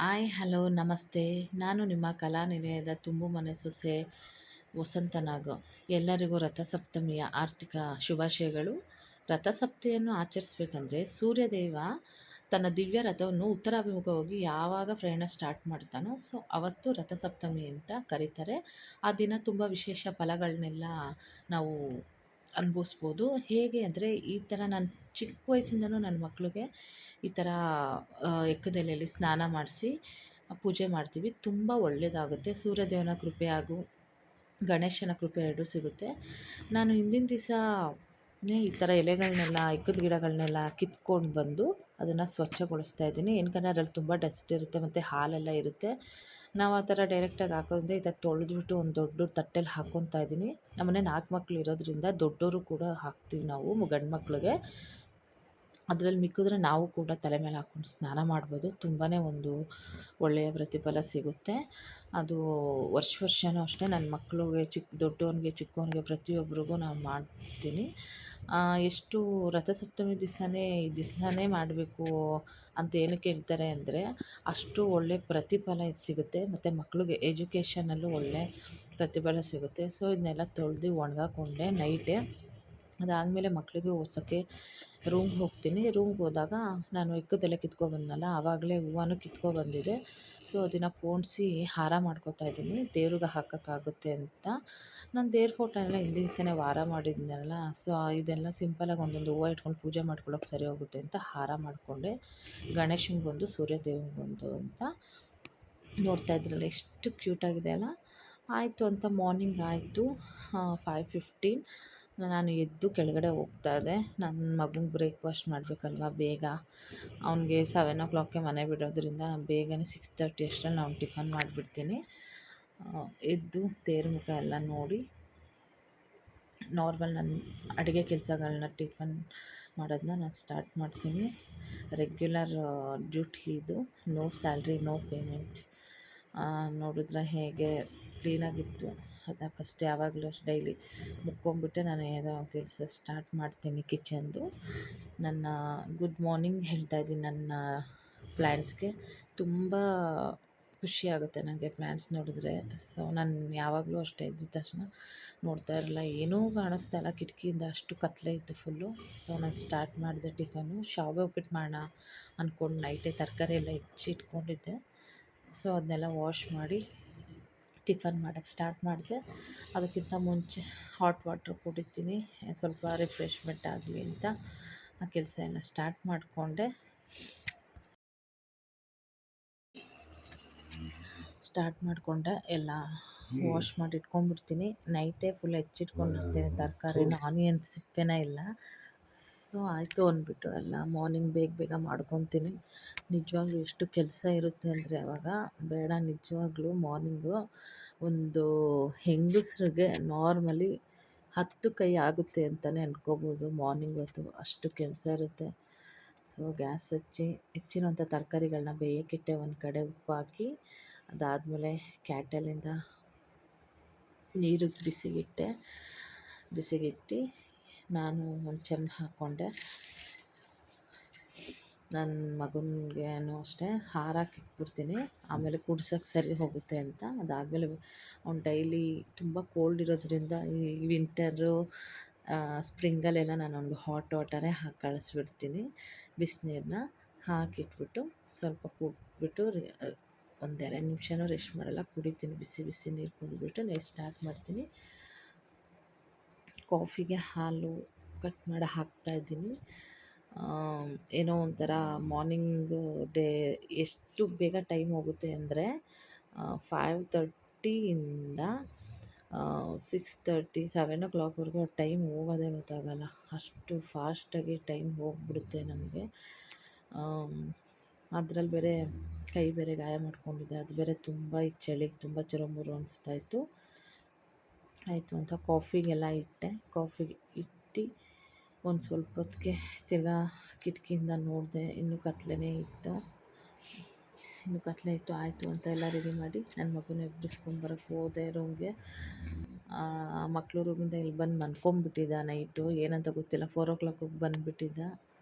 Hi hello ನಮಸ್ತೆ. ನಾನು ನಿಮ್ಮ ಕಲಾನಿಲಯದ ತುಂಬು ಮನೆ ಸೊಸೆ ವಸಂತ ನಾಗ್. ಎಲ್ಲರಿಗೂ ರಥಸಪ್ತಮಿಯ ಆರ್ಥಿಕ ಶುಭಾಶಯಗಳು. ರಥಸಪ್ತಿಯನ್ನು ಆಚರಿಸ್ಬೇಕಂದ್ರೆ ಸೂರ್ಯದೇವ ತನ್ನ ದಿವ್ಯ ರಥವನ್ನು ಉತ್ತರಾಭಿಮುಖವಾಗಿ ಯಾವಾಗ ಪ್ರಯಾಣ ಸ್ಟಾರ್ಟ್ ಮಾಡ್ತಾನೋ ಅವತ್ತು ರಥಸಪ್ತಮಿ ಅಂತ ಕರೀತಾರೆ. ಆ ದಿನ ತುಂಬ ವಿಶೇಷ ಫಲಗಳನ್ನೆಲ್ಲ ನಾವು ಅನುಭವಿಸ್ಬೋದು. ಹೇಗೆ ಅಂದರೆ ಈ ಥರ ನಾನು ಚಿಕ್ಕ ವಯಸ್ಸಿಂದನೂ ನನ್ನ ಮಕ್ಳಿಗೆ ಈ ಥರ ಎಕ್ಕದೆಲೆಯಲ್ಲಿ ಸ್ನಾನ ಮಾಡಿಸಿ ಪೂಜೆ ಮಾಡ್ತೀವಿ. ತುಂಬ ಒಳ್ಳೆಯದಾಗುತ್ತೆ. ಸೂರ್ಯದೇವನ ಕೃಪೆ ಹಾಗೂ ಗಣೇಶನ ಕೃಪೆ ಎರಡೂ ಸಿಗುತ್ತೆ. ನಾನು ಹಿಂದಿನ ದಿವಸನೇ ಈ ಥರ ಎಲೆಗಳನ್ನೆಲ್ಲ ಎಕ್ಕದ ಗಿಡಗಳನ್ನೆಲ್ಲ ಕಿತ್ಕೊಂಡು ಬಂದು ಅದನ್ನು ಸ್ವಚ್ಛಗೊಳಿಸ್ತಾ ಇದ್ದೀನಿ. ಏನಕ್ಕಂದರೆ ಅದ್ರಲ್ಲಿ ತುಂಬ ಡಸ್ಟ್ ಇರುತ್ತೆ ಮತ್ತು ಹಾಲೆಲ್ಲ ಇರುತ್ತೆ. ನಾವು ಆ ಥರ ಡೈರೆಕ್ಟಾಗಿ ಹಾಕೋದ್ರಿಂದ ಈ ಥರ ತೊಳೆದ್ಬಿಟ್ಟು ಒಂದು ದೊಡ್ಡ ತಟ್ಟೆಲಿ ಹಾಕ್ಕೊತಾ ಇದ್ದೀನಿ. ನಮ್ಮನೆ 4 ಮಕ್ಳು ಇರೋದ್ರಿಂದ ದೊಡ್ಡವರು ಕೂಡ ಹಾಕ್ತೀವಿ ನಾವು ಗಂಡು ಮಕ್ಳಿಗೆ. ಅದರಲ್ಲಿ ಮಿಕ್ಕಿದ್ರೆ ನಾವು ಕೂಡ ತಲೆ ಮೇಲೆ ಹಾಕ್ಕೊಂಡು ಸ್ನಾನ ಮಾಡ್ಬೋದು. ತುಂಬಾ ಒಂದು ಒಳ್ಳೆಯ ಪ್ರತಿಫಲ ಸಿಗುತ್ತೆ. ಅದು ವರ್ಷವೂ ಅಷ್ಟೇ ನನ್ನ ಮಕ್ಳಿಗೆ ದೊಡ್ಡವನಿಗೆ ಚಿಕ್ಕವನಿಗೆ ಪ್ರತಿಯೊಬ್ಬರಿಗೂ ನಾನು ಮಾಡ್ತೀನಿ. ಎಷ್ಟು ರಥಸಪ್ತಮಿ ದಿವಸನೇ ಮಾಡಬೇಕು ಅಂತ ಏನಕ್ಕೆ ಹೇಳ್ತಾರೆ ಅಂದರೆ ಅಷ್ಟು ಒಳ್ಳೆ ಪ್ರತಿಫಲ ಇದು ಸಿಗುತ್ತೆ ಮತ್ತು ಮಕ್ಳಿಗೆ ಎಜುಕೇಷನಲ್ಲೂ ಒಳ್ಳೆ ಪ್ರತಿಫಲ ಸಿಗುತ್ತೆ. ಸೊ ಇದನ್ನೆಲ್ಲ ತೊಳೆದು ಒಣಗಾಕೊಂಡೆ ನೈಟೇ. ಅದಾದಮೇಲೆ ಮಕ್ಕಳಿಗೆ ಓದ್ಸೋಕ್ಕೆ ರೂಮ್ಗೆ ಹೋಗ್ತೀನಿ. ರೂಮ್ಗೆ ಹೋದಾಗ ನಾನು ಎಕ್ಕದೆಲೆ ಕಿತ್ಕೊಬಂದ್ನಲ್ಲ ಆವಾಗಲೇ ಹೂವನೂ ಕಿತ್ಕೊಬಂದಿದ್ದೆ. ಸೊ ಅದನ್ನು ಪೋಣಿಸಿ ಹಾರ ಮಾಡ್ಕೊತಾ ಇದ್ದೀನಿ ದೇವ್ರಿಗೆ ಹಾಕೋಕ್ಕಾಗುತ್ತೆ ಅಂತ. ನಾನು ದೇವ್ರ ಫೋಟೋ ಎಲ್ಲ ಹಿಂದಿನ ದಿವಸನೇ ವಾರ ಮಾಡಿದ್ನಲ್ಲ. ಸೊ ಇದೆಲ್ಲ ಸಿಂಪಲಾಗಿ ಒಂದೊಂದು ಹೂವು ಇಟ್ಕೊಂಡು ಪೂಜೆ ಮಾಡ್ಕೊಳ್ಳೋಕೆ ಸರಿ ಹೋಗುತ್ತೆ ಅಂತ ಹಾರ ಮಾಡಿಕೊಂಡೆ. ಗಣೇಶನಿಗೊಂದು ಸೂರ್ಯದೇವನಿಗೊಂದು ಅಂತ. ನೋಡ್ತಾ ಇದ್ರಲ್ಲ ಎಷ್ಟು ಕ್ಯೂಟಾಗಿದೆ ಅಲ್ಲ. ಆಯಿತು ಅಂತ ಮಾರ್ನಿಂಗ್ ಆಯಿತು. 5:15 ನಾನು ಎದ್ದು ಕೆಳಗಡೆ ಹೋಗ್ತಾ ಇದ್ದೆ. ನನ್ನ ಮಗನಿಗೆ ಬ್ರೇಕ್ಫಾಸ್ಟ್ ಮಾಡಬೇಕಲ್ವ ಬೇಗ. ಅವ್ನಿಗೆ 7 o'clockಗೆ ಮನೆ ಬಿಡೋದ್ರಿಂದ ಬೇಗನೆ 6:30 ಅಷ್ಟರಲ್ಲಿ ನಾನು ಟಿಫನ್ ಮಾಡಿಬಿಡ್ತೀನಿ. ಎದ್ದು ದೇವ್ರ ಮುಖ ಎಲ್ಲ ನೋಡಿ ನಾರ್ಮಲ್ ನನ್ನ ಅಡುಗೆ ಕೆಲಸಗಳನ್ನ ಟಿಫನ್ ಮಾಡೋದನ್ನ ನಾನು ಸ್ಟಾರ್ಟ್ ಮಾಡ್ತೀನಿ. ರೆಗ್ಯುಲರ್ ಡ್ಯೂಟಿ ಇದು. No salary no payment. ನೋಡಿದ್ರೆ ಹೇಗೆ ಕ್ಲೀನಾಗಿತ್ತು ಅದನ್ನ ಫಸ್ಟ್ ಯಾವಾಗಲೂ ಅಷ್ಟು ಡೈಲಿ ಮುಕ್ಕೊಂಬಿಟ್ಟೆ ನಾನು ಏನೋ ಕೆಲಸ ಸ್ಟಾರ್ಟ್ ಮಾಡ್ತೀನಿ ಕಿಚನ್ದು. ನನ್ನ ಗುಡ್ ಮಾರ್ನಿಂಗ್ ಹೇಳ್ತಾ ಇದ್ದೀನಿ ನನ್ನ ಪ್ಲ್ಯಾಂಟ್ಸ್ಗೆ. ತುಂಬ ಖುಷಿಯಾಗುತ್ತೆ ನನಗೆ ಪ್ಲ್ಯಾಂಟ್ಸ್ ನೋಡಿದ್ರೆ. ಸೊ ನಾನು ಯಾವಾಗಲೂ ಅಷ್ಟೇ ಎದ್ದಿದ ತಕ್ಷಣ ನೋಡ್ತಾ ಇರಲಿಲ್ಲ, ಏನೂ ಕಾಣಿಸ್ತಾ ಇಲ್ಲ ಕಿಟಕಿಯಿಂದ, ಅಷ್ಟು ಕತ್ತಲೆ ಇತ್ತು ಫುಲ್ಲು. ಸೊ ನಾನು ಸ್ಟಾರ್ಟ್ ಮಾಡಿದೆ ಟಿಫನ್ನು. ಶಾವಿಗೆ ಉಪ್ಪಿಟ್ಟು ಮಾಡೋಣ ಅಂದ್ಕೊಂಡು ನೈಟೇ ತರಕಾರಿ ಎಲ್ಲ ಹೆಚ್ಚಿಟ್ಕೊಂಡಿದ್ದೆ. ಸೊ ಅದನ್ನೆಲ್ಲ ವಾಶ್ ಮಾಡಿ ಟಿಫನ್ ಮಾಡೋಕ್ಕೆ ಸ್ಟಾರ್ಟ್ ಮಾಡಿದೆ. ಅದಕ್ಕಿಂತ ಮುಂಚೆ ಹಾಟ್ ವಾಟ್ರ್ ಕುಡಿತೀನಿ ಸ್ವಲ್ಪ ರಿಫ್ರೆಶ್ಮೆಂಟ್ ಆಗಲಿ ಅಂತ. ಆ ಕೆಲಸ ಎಲ್ಲ ಸ್ಟಾರ್ಟ್ ಮಾಡಿಕೊಂಡೆ. ಎಲ್ಲ ವಾಶ್ ಮಾಡಿ ಇಟ್ಕೊಂಡ್ಬಿಡ್ತೀನಿ. ನೈಟೇ ಫುಲ್ ಹೆಚ್ಚಿಟ್ಕೊಂಡಿರ್ತೀನಿ ತರಕಾರಿನ, ಆನಿಯನ್ಸ್ ಸಿಪ್ಪೆನೇ ಇಲ್ಲ. ಸೊ ಆಯಿತು ಅಂದ್ಬಿಟ್ಟು ಎಲ್ಲ ಮಾರ್ನಿಂಗ್ ಬೇಗ ಮಾಡ್ಕೊತೀನಿ. ನಿಜವಾಗ್ಲೂ ಎಷ್ಟು ಕೆಲಸ ಇರುತ್ತೆ ಅಂದರೆ ಅವಾಗ ಬೇಡ. ನಿಜವಾಗ್ಲೂ ಮಾರ್ನಿಂಗು ಒಂದು ಹೆಂಗಸ್ರಿಗೆ ನಾರ್ಮಲಿ 10 ಕೈ ಆಗುತ್ತೆ ಅಂತಲೇ ಅಂದ್ಕೋಬೋದು ಮಾರ್ನಿಂಗ್ ಹೊತ್ತು. ಅಷ್ಟು ಕೆಲಸ ಇರುತ್ತೆ. ಸೊ ಗ್ಯಾಸ್ ಹೆಚ್ಚಿರೋಂಥ ತರಕಾರಿಗಳನ್ನ ಬೇಯಕ್ಕಿಟ್ಟೆ ಒಂದು ಕಡೆ ಉಪ್ಪು ಹಾಕಿ. ಅದಾದಮೇಲೆ ಕ್ಯಾಟಲಿಂದ ನೀರು ಬಿಸಿಗಿಟ್ಟು ನಾನು ಒಂದು ಚೆಂಬು ಹಾಕ್ಕೊಂಡೆ. ನನ್ನ ಮಗನಿಗೇನು ಅಷ್ಟೇ ಹಾರಕ್ಕೆ ಇಟ್ಬಿಡ್ತೀನಿ, ಆಮೇಲೆ ಕುಡ್ಸೋಕ್ಕೆ ಸರಿ ಹೋಗುತ್ತೆ ಅಂತ. ಅದಾದಮೇಲೆ ಅವ್ನು ಡೈಲಿ ತುಂಬ ಕೋಲ್ಡ್ ಇರೋದ್ರಿಂದ ಈ ವಿಂಟರು ಸ್ಪ್ರಿಂಗಲ್ಲೆಲ್ಲ ನಾನು ಅವ್ನಿಗೆ ಹಾಟ್ ವಾಟರೇ ಹಾಕಿ ಕಳಿಸ್ಬಿಡ್ತೀನಿ. ಬಿಸಿನೀರನ್ನ ಹಾಕಿಟ್ಬಿಟ್ಟು ಸ್ವಲ್ಪ ಕುಟ್ಬಿಟ್ಟು ಒಂದು 2 ನಿಮಿಷನೂ ರೆಸ್ಟ್ ಮಾಡಲ್ಲ, ಕುಡಿತೀನಿ. ಬಿಸಿ ನೀರು ಕುಡಿದ್ಬಿಟ್ಟು ನೆಕ್ಸ್ಟ್ ಸ್ಟಾರ್ಟ್ ಮಾಡ್ತೀನಿ. ಕಾಫಿಗೆ ಹಾಲು ಕಟ್ ಮಾಡಿ ಹಾಕ್ತಾಯಿದ್ದೀನಿ. ಏನೋ ಒಂಥರ ಮಾರ್ನಿಂಗ್ ಎಷ್ಟು ಬೇಗ ಟೈಮ್ ಹೋಗುತ್ತೆ ಅಂದರೆ 5:30ಇಂದ 6:30 7 o'clockವರೆಗೂ ಟೈಮ್ ಹೋಗೋದೇ ಗೊತ್ತಾಗಲ್ಲ. ಅಷ್ಟು ಫಾಸ್ಟಾಗಿ ಟೈಮ್ ಹೋಗಿಬಿಡುತ್ತೆ ನಮಗೆ. ಅದರಲ್ಲಿ ಬೇರೆ ಕೈ ಬೇರೆ ಗಾಯ ಮಾಡ್ಕೊಂಡಿದ್ದೆ. ಅದು ಬೇರೆ ತುಂಬ ಈ ಚಳಿಗೆ ತುಂಬ ಚುರುಮುರು ಅನಿಸ್ತಾಯಿತ್ತು. ಆಯಿತು ಅಂತ ಕಾಫಿಗೆಲ್ಲ ಇಟ್ಟೆ. ಕಾಫಿಗೆ ಇಟ್ಟು ಒಂದು ಸ್ವಲ್ಪ ಹೊತ್ತಿಗೆ ತಿರ್ಗಾ ಕಿಟಕಿಯಿಂದ ನೋಡಿದೆ, ಇನ್ನೂ ಕತ್ಲೇ ಇತ್ತು. ಆಯಿತು ಅಂತ ಎಲ್ಲ ರೆಡಿ ಮಾಡಿ ನನ್ನ ಮಗುನ ಎಬ್ಬಿಸ್ಕೊಂಬರಕ್ಕೆ ಹೋದೆ ರೂಮ್ಗೆ. ಮಕ್ಕಳು ರೂಮಿಂದ ಇಲ್ಲಿ ಬಂದು ಮಲ್ಕೊಂಬಿಟ್ಟಿದ್ದ ನೈಟು, ಏನಂತ ಗೊತ್ತಿಲ್ಲ. 4 o'clockಗೆ ಬಂದುಬಿಟ್ಟಿದ್ದ.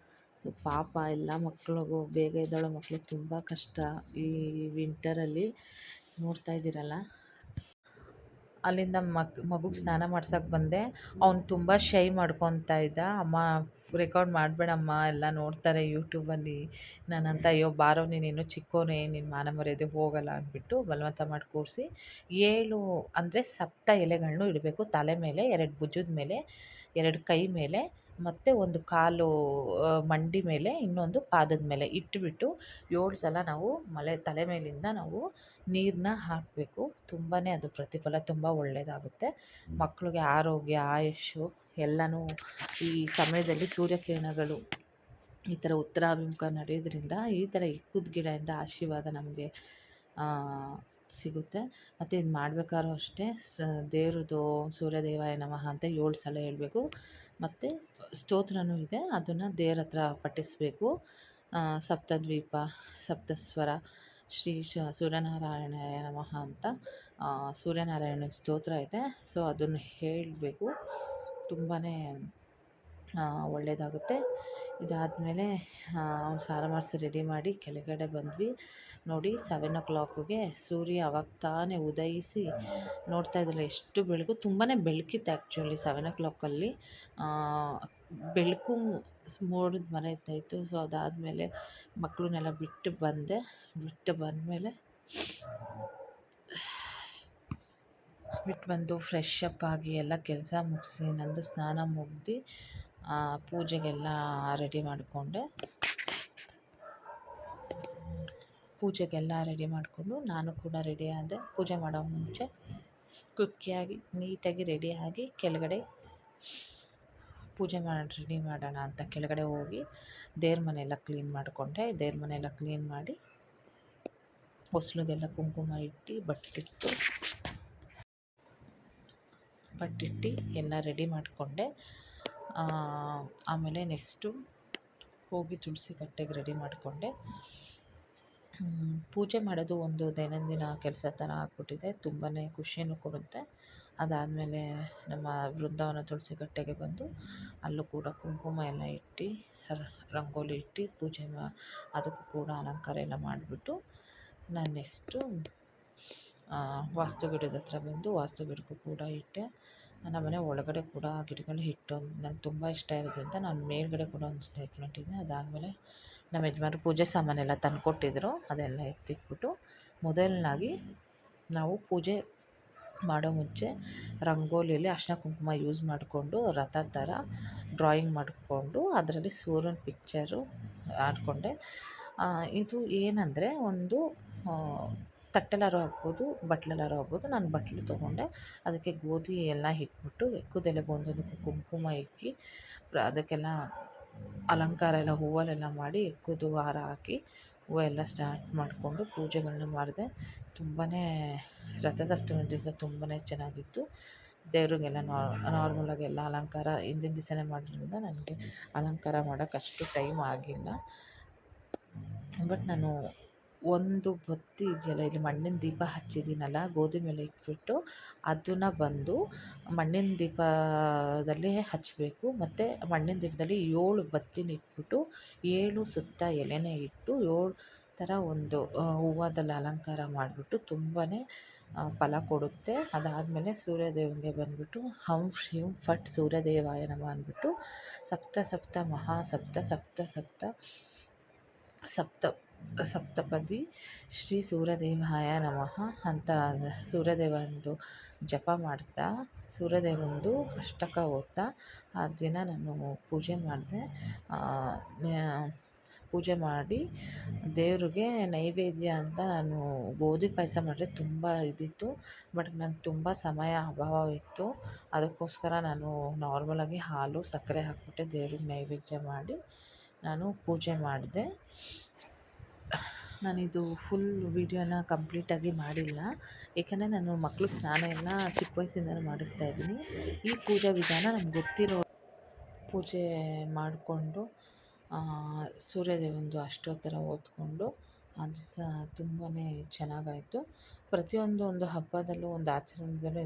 ಸೊ ಪಾಪ ಎಲ್ಲ ಮಕ್ಳಿಗೂ ಬೇಗ ಎದ್ದೇಳೋ ಮಕ್ಳಿಗೆ ತುಂಬ ಕಷ್ಟ ಈ ವಿಂಟರಲ್ಲಿ ನೋಡ್ತಾ ಇದ್ದೀರಲ್ಲ. ಅಲ್ಲಿಂದ ಮಗುಗೆ ಸ್ನಾನ ಮಾಡ್ಸೋಕೆ ಬಂದೆ. ಅವ್ನು ತುಂಬ ಶೈ ಮಾಡ್ಕೊತಾ ಇದ್ದ. ಅಮ್ಮ ರೆಕಾರ್ಡ್ ಮಾಡಬೇಡಮ್ಮ ಎಲ್ಲ ನೋಡ್ತಾರೆ ಯೂಟ್ಯೂಬಲ್ಲಿ. ನಾನಂತ ಅಯ್ಯೋ ಬಾರೋ ನೀನು ಇನ್ನೂ ಚಿಕ್ಕೋನೇ, ನಿನ್ನ ಮಾನ ಮರ್ಯಾದೆ ಹೋಗಲ್ಲ ಅಂದ್ಬಿಟ್ಟು ಬಲವಂತ ಮಾಡಿ ಕೂರಿಸಿ 7 ಅಂದರೆ ಸಪ್ತ ಎಲೆಗಳ್ನು ಇಡಬೇಕು. ತಲೆ ಮೇಲೆ, 2 ಭುಜದ ಮೇಲೆ, 2 ಕೈ ಮೇಲೆ ಮತ್ತು 1 ಕಾಲು ಮಂಡಿ ಮೇಲೆ, ಇನ್ನೊಂದು ಪಾದದ ಮೇಲೆ ಇಟ್ಬಿಟ್ಟು 7 ಸಲ ನಾವು ತಲೆ ಮೇಲಿಂದ ನಾವು ನೀರನ್ನ ಹಾಕಬೇಕು. ತುಂಬಾ ಅದು ಪ್ರತಿಫಲ ತುಂಬ ಒಳ್ಳೆಯದಾಗುತ್ತೆ. ಮಕ್ಳಿಗೆ ಆರೋಗ್ಯ, ಆಯುಷ್ಷು ಎಲ್ಲನೂ ಈ ಸಮಯದಲ್ಲಿ ಸೂರ್ಯಕಿರಣಗಳು ಈ ಥರ ಉತ್ತರಾಭಿಮುಖ ನಡೆಯೋದ್ರಿಂದ ಈ ಥರ ಇಕ್ಕದ ಗಿಡದಿಂದ ಆಶೀರ್ವಾದ ನಮಗೆ ಸಿಗುತ್ತೆ. ಮತ್ತು ಇದು ಮಾಡ್ಬೇಕಾದ್ರೂ ಅಷ್ಟೇ ದೇವ್ರದ್ದು ಸೂರ್ಯದೇವಾಯ ನಮಃ ಅಂತ 7 ಸಲ ಹೇಳ್ಬೇಕು. ಮತ್ತು ಸ್ತೋತ್ರನೂ ಇದೆ, ಅದನ್ನು ದೇವ್ರ ಹತ್ರ ಪಠಿಸಬೇಕು. ಸಪ್ತದ್ವೀಪ, ಸಪ್ತಸ್ವರ, ಶ್ರೀ ಸೂರ್ಯನಾರಾಯಣಾಯ ನಮಃ ಅಂತ ಸೂರ್ಯನಾರಾಯಣ ಸ್ತೋತ್ರ ಇದೆ. ಸೊ ಅದನ್ನು ಹೇಳಬೇಕು. ತುಂಬಾ ಒಳ್ಳೆಯದಾಗುತ್ತೆ. ಇದಾದಮೇಲೆ ಅವ್ನು ಸ್ನಾನ ಮಾಡಿಸಿ ರೆಡಿ ಮಾಡಿ ಕೆಳಗಡೆ ಬಂದ್ವಿ. ನೋಡಿ 7 o'clockಗೆ ಸೂರ್ಯ ಅವಾಗ ತಾನೇ ಉದಯಿಸಿ ನೋಡ್ತಾ ಇದ್ರಲ್ಲ ಎಷ್ಟು ಬೆಳಕು. ತುಂಬಾ ಬೆಳಕಿತ್ತು ಆ್ಯಕ್ಚುಲಿ 7 o'clockಲ್ಲಿ ಬೆಳಕು ಮೋಡದ ಮರೆ ಇತ್ತು. ಸೊ ಅದಾದಮೇಲೆ ಮಕ್ಕಳನ್ನೆಲ್ಲ ಬಿಟ್ಟು ಬಂದೆ. ಬಿಟ್ಟು ಬಂದಮೇಲೆ ಬಿಟ್ಟು ಬಂದು ಫ್ರೆಶ್ ಅಪ್ ಆಗಿ ಎಲ್ಲ ಕೆಲಸ ಮುಗಿಸಿ ನಂದು ಸ್ನಾನ ಮುಗ್ದು ಪೂಜೆಗೆಲ್ಲ ರೆಡಿ ಮಾಡಿಕೊಂಡೆ. ಪೂಜೆಗೆಲ್ಲ ರೆಡಿ ಮಾಡಿಕೊಂಡು ನಾನು ಕೂಡ ರೆಡಿ ಆದೆ. ಪೂಜೆ ಮಾಡೋ ಮುಂಚೆ ಕ್ವಿಕ್ಕಿಯಾಗಿ ನೀಟಾಗಿ ರೆಡಿಯಾಗಿ ಕೆಳಗಡೆ ಪೂಜೆ ರೆಡಿ ಮಾಡೋಣ ಅಂತ ಕೆಳಗಡೆ ಹೋಗಿ ದೇವ್ರ ಮನೆಯೆಲ್ಲ ಕ್ಲೀನ್ ಮಾಡಿಕೊಂಡೆ. ದೇವ್ರ ಮನೆಯೆಲ್ಲ ಕ್ಲೀನ್ ಮಾಡಿ ಹೊಸ್ಲಿಗೆಲ್ಲ ಕುಂಕುಮ ಇಟ್ಟು ಬಟ್ಟಿಟ್ಟು ಎಲ್ಲ ರೆಡಿ ಮಾಡಿಕೊಂಡೆ. ಆಮೇಲೆ ನೆಕ್ಸ್ಟು ಹೋಗಿ ತುಳಸಿ ಕಟ್ಟೆಗೆ ರೆಡಿ ಮಾಡಿಕೊಂಡೆ. ಪೂಜೆ ಮಾಡೋದು ಒಂದು ದೈನಂದಿನ ಕೆಲಸ ಥರ ಆಗ್ಬಿಟ್ಟಿದೆ. ತುಂಬಾ ಖುಷಿಯನ್ನು ಕೊಡುತ್ತೆ. ಅದಾದಮೇಲೆ ನಮ್ಮ ಬೃಂದಾವನ ತುಳಸಿ ಕಟ್ಟೆಗೆ ಬಂದು ಅಲ್ಲೂ ಕೂಡ ಕುಂಕುಮ ಎಲ್ಲ ಇಟ್ಟು ರಂಗೋಲಿ ಇಟ್ಟು ಪೂಜೆ ಅದಕ್ಕೂ ಕೂಡ ಅಲಂಕಾರ ಎಲ್ಲ ಮಾಡಿಬಿಟ್ಟು ನಾನು ನೆಕ್ಸ್ಟು ವಾಸ್ತು ಗಿಡದ ಹತ್ರ ಬಂದು ವಾಸ್ತು ಗಿಡಕ್ಕೂ ಕೂಡ ಇಟ್ಟೆ. ನಮ್ಮನೆ ಒಳಗಡೆ ಕೂಡ ಗಿಡಗಳು ಇಟ್ಟು ನಂಗೆ ತುಂಬ ಇಷ್ಟ ಇರೋದ್ರಿಂದ ನಾನು ಮೇಲ್ಗಡೆ ಕೂಡ ಒಂದು ಸ್ಟೇಟ್ಮೆಂಟ್ ಇದೆ. ಅದಾದಮೇಲೆ ನಮ್ಮ ಯಜಮಾನರು ಪೂಜೆ ಸಾಮಾನೆಲ್ಲ ತಂದುಕೊಟ್ಟಿದ್ರು. ಅದೆಲ್ಲ ಎತ್ತಿಟ್ಬಿಟ್ಟು ಮೊದಲನಾಗಿ ನಾವು ಪೂಜೆ ಮಾಡೋ ಮುಂಚೆ ರಂಗೋಲಿಯಲ್ಲಿ ಅರಿಶಿನ ಕುಂಕುಮ ಯೂಸ್ ಮಾಡಿಕೊಂಡು ರಥ ಥರ ಡ್ರಾಯಿಂಗ್ ಮಾಡಿಕೊಂಡು ಅದರಲ್ಲಿ ಸೂರ್ಯನ ಪಿಕ್ಚರು ಆಡ್ಕೊಂಡೆ. ಇದು ಏನಂದರೆ ಒಂದು ತಟ್ಟೆಲಾರು ಹಾಕ್ಬೋದು, ಬಟ್ಲಲ್ಲಾರು ಹಾಕ್ಬೋದು. ನಾನು ಬಟ್ಲು ತೊಗೊಂಡೆ. ಅದಕ್ಕೆ ಗೋಧಿ ಎಲ್ಲ ಇಟ್ಬಿಟ್ಟು ಎಕ್ಕುದೆಲೆಗೆ ಒಂದೊಂದಕ್ಕೂ ಕುಂಕುಮ ಇಕ್ಕಿ ಅದಕ್ಕೆಲ್ಲ ಅಲಂಕಾರ ಎಲ್ಲ ಹೂವಲ್ಲೆಲ್ಲ ಮಾಡಿ ಎಕ್ಕುದು ಹಾರ ಹಾಕಿ ಹೂವು ಎಲ್ಲ ಸ್ಟಾರ್ಟ್ ಮಾಡಿಕೊಂಡು ಪೂಜೆಗಳನ್ನ ಮಾಡಿದೆ. ತುಂಬಾ ರಥಸಪ್ತಮಿ ದಿವಸ ತುಂಬಾ ಚೆನ್ನಾಗಿತ್ತು. ದೇವ್ರಿಗೆಲ್ಲ ನಾರ್ಮಲಾಗಿ ಎಲ್ಲ ಅಲಂಕಾರ ಹಿಂದಿನ ದಿವಸನೇ ಮಾಡೋದ್ರಿಂದ ನನಗೆ ಅಲಂಕಾರ ಮಾಡೋಕ್ಕೆ ಅಷ್ಟು ಟೈಮ್ ಆಗಿಲ್ಲ. ಬಟ್ ನಾನು ಒಂದು ಬತ್ತಿ ಇದೆಯಲ್ಲ, ಇಲ್ಲಿ ಮಣ್ಣಿನ ದೀಪ ಹಚ್ಚಿದ್ದೀನಲ್ಲ ಗೋಧಿ ಮೇಲೆ ಇಟ್ಬಿಟ್ಟು ಅದನ್ನು ಬಂದು ಮಣ್ಣಿನ ದೀಪದಲ್ಲಿ ಹಚ್ಚಬೇಕು. ಮತ್ತು ಮಣ್ಣಿನ ದೀಪದಲ್ಲಿ 7 ಬತ್ತಿನ ಇಟ್ಬಿಟ್ಟು 7 ಸುತ್ತ ಎಲೆನೇ ಇಟ್ಟು 7 ಥರ ಒಂದು ಹೂವದಲ್ಲಿ ಅಲಂಕಾರ ಮಾಡಿಬಿಟ್ಟು ತುಂಬಾ ಫಲ ಕೊಡುತ್ತೆ. ಅದಾದಮೇಲೆ ಸೂರ್ಯದೇವನಿಗೆ ಬಂದುಬಿಟ್ಟು ಹಂ ಶಿಂ ಫಟ್ ಸೂರ್ಯದೇವಾಯ ನಮಃ ಅಂದ್ಬಿಟ್ಟು ಸಪ್ತ ಸಪ್ತ ಮಹಾ ಸಪ್ತ ಸಪ್ತ ಸಪ್ತ ಸಪ್ತ ಸಪ್ತಪದಿ ಶ್ರೀ ಸೂರ್ಯದೇವಾಯ ನಮಃ ಅಂತ ಸೂರ್ಯದೇವಂದು ಜಪ ಮಾಡ್ತಾ ಸೂರ್ಯದೇವಂದು ಅಷ್ಟಕ ಓದ್ತಾ ಆ ದಿನ ನಾನು ಪೂಜೆ ಮಾಡಿದೆ. ಪೂಜೆ ಮಾಡಿ ದೇವ್ರಿಗೆ ನೈವೇದ್ಯ ಅಂತ ನಾನು ಗೋಧಿ ಪಾಯಸ ಮಾಡಿದ್ರೆ ತುಂಬ ಇದಿತ್ತು. ಬಟ್ ನಂಗೆ ತುಂಬ ಸಮಯ ಅಭಾವ ಇತ್ತು. ಅದಕ್ಕೋಸ್ಕರ ನಾನು ನಾರ್ಮಲಾಗಿ ಹಾಲು ಸಕ್ಕರೆ ಹಾಕ್ಬಿಟ್ಟೆ ದೇವ್ರಿಗೆ ನೈವೇದ್ಯ ಮಾಡಿ ನಾನು ಪೂಜೆ ಮಾಡಿದೆ. ನಾನಿದು ಫುಲ್ ವೀಡಿಯೋನ ಕಂಪ್ಲೀಟಾಗಿ ಮಾಡಿಲ್ಲ, ಏಕೆಂದರೆ ನಾನು ಮಕ್ಳಿಗೆ ಸ್ನಾನ ಎಲ್ಲ ಚಿಕ್ಕ ವಯಸ್ಸಿಂದಲೂ ಮಾಡಿಸ್ತಾ ಇದ್ದೀನಿ. ಈ ಪೂಜಾ ವಿಧಾನ ನಮ್ಗೆ ಗೊತ್ತಿರೋ ಪೂಜೆ ಮಾಡಿಕೊಂಡು ಸೂರ್ಯದೇವಂದು ಅಷ್ಟೋತ್ತರ ಓದ್ಕೊಂಡು ಆ ದಿವಸ ತುಂಬಾ ಚೆನ್ನಾಗಾಯಿತು. ಪ್ರತಿಯೊಂದು ಒಂದು ಹಬ್ಬದಲ್ಲೂ ಒಂದು ಆಚರಣೆದಲ್ಲೂ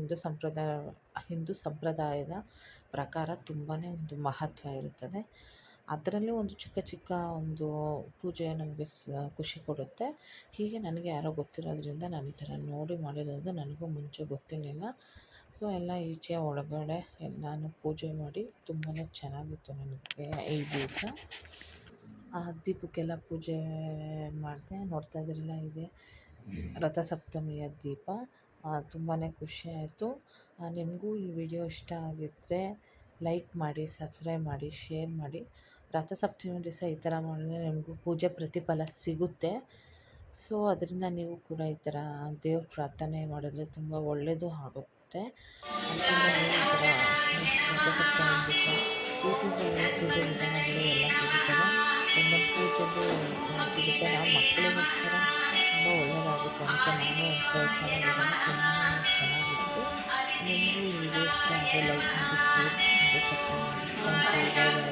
ಹಿಂದೂ ಸಂಪ್ರದಾಯದ ಪ್ರಕಾರ ತುಂಬಾ ಒಂದು ಮಹತ್ವ ಇರುತ್ತದೆ. ಅದರಲ್ಲೂ ಒಂದು ಚಿಕ್ಕ ಚಿಕ್ಕ ಒಂದು ಪೂಜೆ ನಮಗೆ ಖುಷಿ ಕೊಡುತ್ತೆ. ಹೀಗೆ ನನಗೆ ಯಾರೋ ಗೊತ್ತಿರೋದ್ರಿಂದ ನಾನು ಈ ಥರ ನೋಡಿ ಮಾಡಿರೋದು, ನನಗೂ ಮುಂಚೆ ಗೊತ್ತಿರಲಿಲ್ಲ. ಸೊ ಎಲ್ಲ ಈಚೆ ಒಳಗಡೆ ಎಲ್ಲಾನು ಪೂಜೆ ಮಾಡಿ ತುಂಬಾ ಚೆನ್ನಾಗಿತ್ತು ನನಗೆ ಈ ದಿವಸ. ಆ ದೀಪಕ್ಕೆಲ್ಲ ಪೂಜೆ ಮಾಡಿದೆ. ನೋಡ್ತಾ ಇದ್ದೀರಲ್ಲ, ಇದೆ ರಥಸಪ್ತಮಿಯ ದೀಪ. ತುಂಬಾ ಖುಷಿ ಆಯಿತು. ನಿಮಗೂ ಈ ವಿಡಿಯೋ ಇಷ್ಟ ಆಗಿದ್ದರೆ ಲೈಕ್ ಮಾಡಿ, ಸಬ್ಸ್ಕ್ರೈಬ್ ಮಾಡಿ, ಶೇರ್ ಮಾಡಿ. ರಥಸಪ್ತಮಿ ದಿವಸ ಈ ಥರ ಮಾಡಿದ್ರೆ ನಿಮಗೂ ಪೂಜೆ ಪ್ರತಿಫಲ ಸಿಗುತ್ತೆ. ಸೊ ಅದರಿಂದ ನೀವು ಕೂಡ ಈ ಥರ ದೇವ್ರ ಪ್ರಾರ್ಥನೆ ಮಾಡಿದ್ರೆ ತುಂಬ ಒಳ್ಳೆಯದು ಆಗುತ್ತೆ. ಅದರಿಂದ ನೀವು ಈ ಥರ ರಥಸಪ್ತಮಿ ದಿವಸ ಯೂಟ್ಯೂಬಲ್ಲೆಲ್ಲ ಪೂಜೆ ವಿಧಾನಗಳು ಎಲ್ಲ ಸಿಗುತ್ತವೆ. ಒಂದೊಂದು ಪೂಜೆದು ಸಿಗುತ್ತೆ. ನಾವು ಮಕ್ಕಳಿಗೋಸ್ಕರ ತುಂಬ ಒಳ್ಳೆಯದಾಗುತ್ತೆ ಅಂತ ನಾನು ಪ್ರಯತ್ನ ಮಾಡಿದ್ದೀನಿ. ತುಂಬಾ ಚೆನ್ನಾಗಿತ್ತು. ನಿಮಗೂ ಈ ವಿಡಿಯೋ ಇಷ್ಟ ಆದರೆ ಲೈಕ್ ಮಾಡಿ, ಶೇರ್ ಮಾಡಿ, ಸಬ್ಸ್ಕ್ರೈಬ್ ಮಾಡಿ. Thank you. Bye bye.